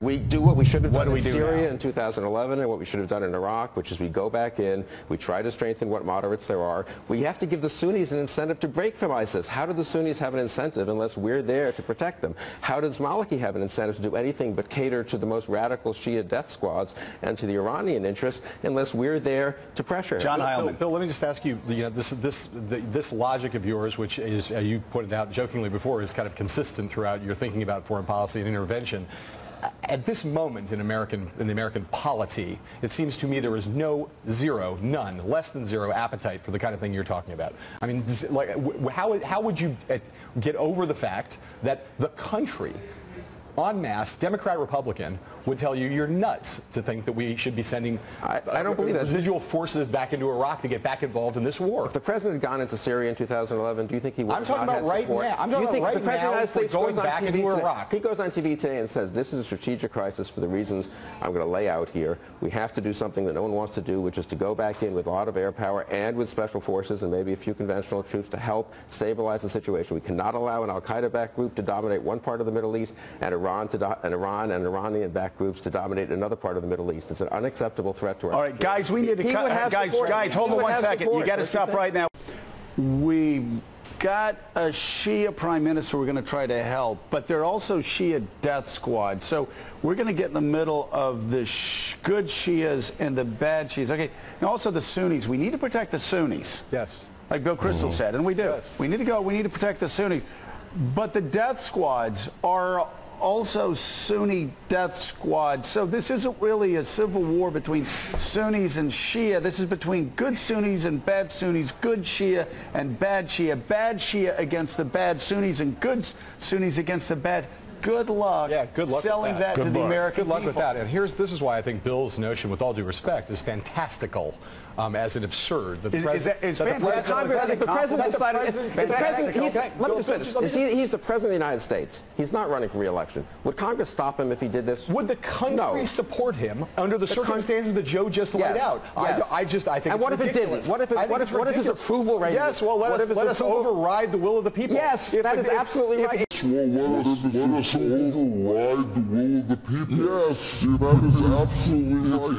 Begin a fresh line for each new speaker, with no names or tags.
We do what we should have done in Syria
now?
in 2011 and what we should have done in Iraq, which is we go back in, we try to strengthen what moderates there are. We have to give the Sunnis an incentive to break from ISIS. How do the Sunnis have an incentive unless we're there to protect them? How does Maliki have an incentive to do anything but cater to the most radical Shia death squads and to the Iranian interests unless we're there to pressure?
John Heilman.
Bill, let me just ask you, this logic of yours, which is, you pointed out jokingly before, is kind of consistent throughout your thinking about foreign policy and intervention. At this moment in the American polity, it seems to me there is none, less than zero appetite for the kind of thing you're talking about. I mean, like, how would you get over the fact that the country, en masse, Democrat, Republican, would tell you you're nuts to think that we should be sending
I don't believe that.
Residual forces back into Iraq to get back involved in this war?
If the president had gone into Syria in 2011, do you think he would have not had support?
I'm talking about right now. I'm talking about right now for going back into Iraq.
He goes on TV today and says, this is a strategic crisis for the reasons I'm going to lay out here. We have to do something that no one wants to do, which is to go back in with a lot of air power and with special forces and maybe a few conventional troops to help stabilize the situation. We cannot allow an al-Qaeda-backed group to dominate one part of the Middle East and Iran and Iranian-backed groups to dominate another part of the Middle East. It's an unacceptable threat to our
security. All right, guys, we need to cut. Guys, hold on 1 second. You got to stop right now. We've got a Shia prime minister we're going to try to help, but there are also Shia death squads. So we're going to get in the middle of the good Shias and the bad Shias. Okay, and also the Sunnis. We need to protect the Sunnis.
Yes.
Like Bill Kristol said, and we do.
Yes.
We need to protect the Sunnis. But the death squads are also Sunni death squads. So this isn't really a civil war between Sunnis and Shia. This is between good Sunnis and bad Sunnis, good Shia and bad Shia against the bad Sunnis, and good Sunnis against the bad. Good luck, selling that to the American people.
Good luck with that. And this is why I think Bill's notion, with all due respect, is fantastical as an absurd. That the president decided.
Let me just finish. He's the president of the United States. He's not running for re-election. Would Congress stop him if he did this?
Would the country support him under the circumstances that Joe just laid out?
Yes.
I think.
And what if it didn't? What if his approval rating?
Yes. Well, let us override the will of the people.
Yes, that is absolutely right.
Let us override the will of the people. Yes, that is absolutely right.